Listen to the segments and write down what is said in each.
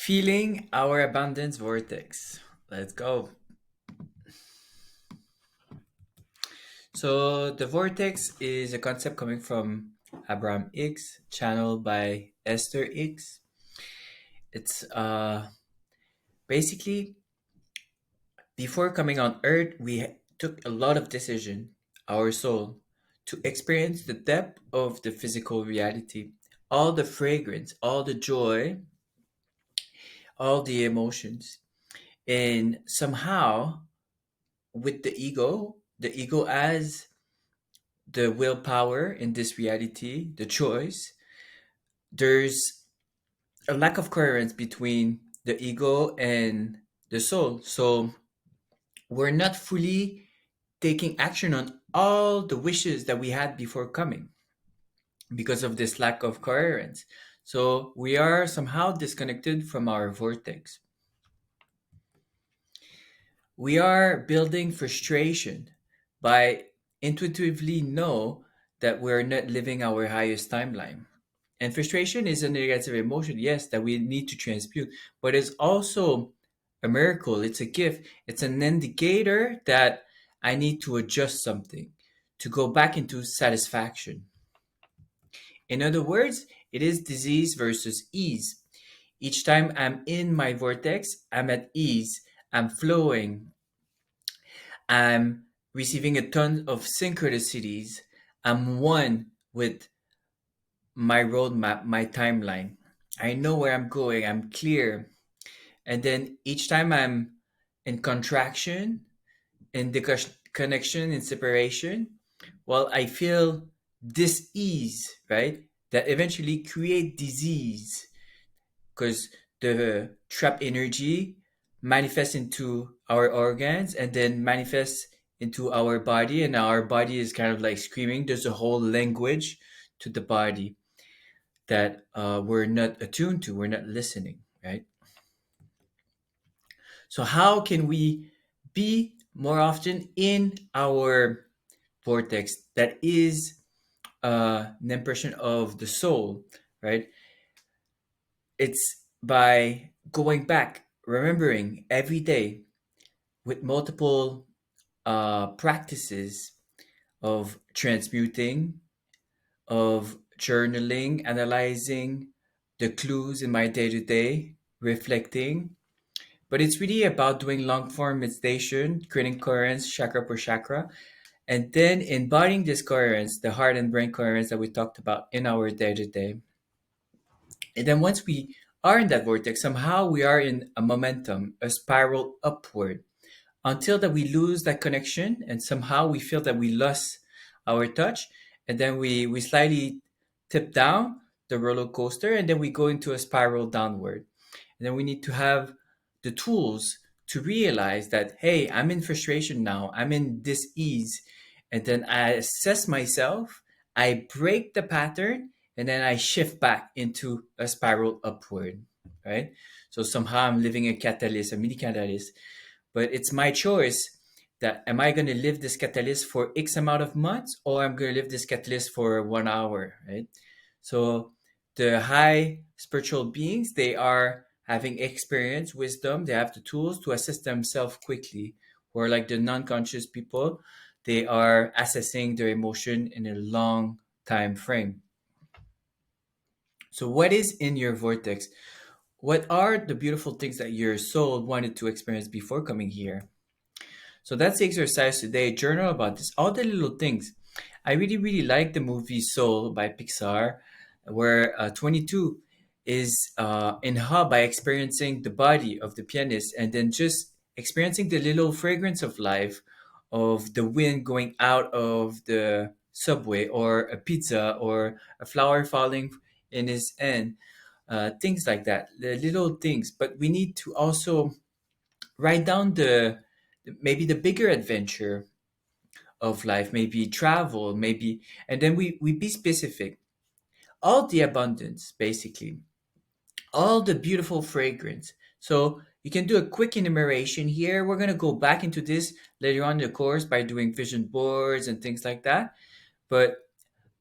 Feeling our abundance vortex. Let's go. So, the vortex is a concept coming from Abraham Hicks, channeled by Esther Hicks. It's basically before coming on earth, we took a lot of decision, our soul, to experience the depth of the physical reality, all the fragrance, all the joy, all the emotions. And somehow, with the ego as the willpower in this reality, the choice, there's a lack of coherence between the ego and the soul. So we're not fully taking action on all the wishes that we had before coming because of this lack of coherence. So we are somehow disconnected from our vortex. We are building frustration by intuitively know that we're not living our highest timeline. And frustration is a negative emotion, yes, that we need to transmute, but it's also a miracle. It's a gift. It's an indicator that I need to adjust something to go back into satisfaction. In other words, it is disease versus ease. Each time I'm in my vortex, I'm at ease, I'm flowing, I'm receiving a ton of synchronicities. I'm one with my roadmap, my timeline. I know where I'm going, I'm clear. And then each time I'm in contraction, in connection, in separation, well, I feel dis ease, right? That eventually create disease because the trapped energy manifests into our organs and then manifests into our body, and our body is kind of like screaming. There's a whole language to the body that we're not attuned to, we're not listening, right? So how can we be more often in our vortex that is an impression of the soul, right? It's by going back, remembering every day with multiple practices of transmuting, of journaling, analyzing the clues in my day to day, reflecting. But it's really about doing long form meditation, creating coherence chakra per chakra, and then embodying this coherence, the heart and brain coherence that we talked about in our day to day. And then once we are in that vortex, somehow we are in a momentum, a spiral upward, until that we lose that connection and somehow we feel that we lost our touch. And then we slightly tip down the roller coaster and then we go into a spiral downward. And then we need to have the tools to realize that, hey, I'm in frustration now, I'm in dis-ease. And then I assess myself, I break the pattern, and then I shift back into a spiral upward, right? So somehow I'm living a catalyst, a mini catalyst, but it's my choice that am I going to live this catalyst for X amount of months or I'm going to live this catalyst for 1 hour, right? So the high spiritual beings, they are having experience, wisdom, they have the tools to assess themselves quickly. Or like the non-conscious people, they are assessing their emotion in a long time frame. So what is in your vortex? What are the beautiful things that your soul wanted to experience before coming here? So that's the exercise today. Journal about this, all the little things. I really, really like the movie Soul by Pixar, where 22 is in awe by experiencing the body of the pianist and then just experiencing the little fragrance of life, of the wind going out of the subway, or a pizza, or a flower falling in his hand, things like that, the little things. But we need to also write down the maybe the bigger adventure of life, maybe travel, maybe, and then we be specific. All the abundance, basically, all the beautiful fragrance. So you can do a quick enumeration here. We're gonna go back into this later on in the course by doing vision boards and things like that. But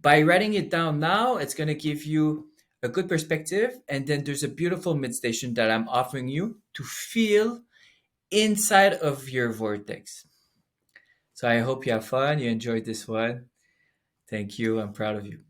by writing it down now, it's gonna give you a good perspective, and then there's a beautiful meditation that I'm offering you to feel inside of your vortex. So I hope you have fun, you enjoyed this one. Thank you. I'm proud of you.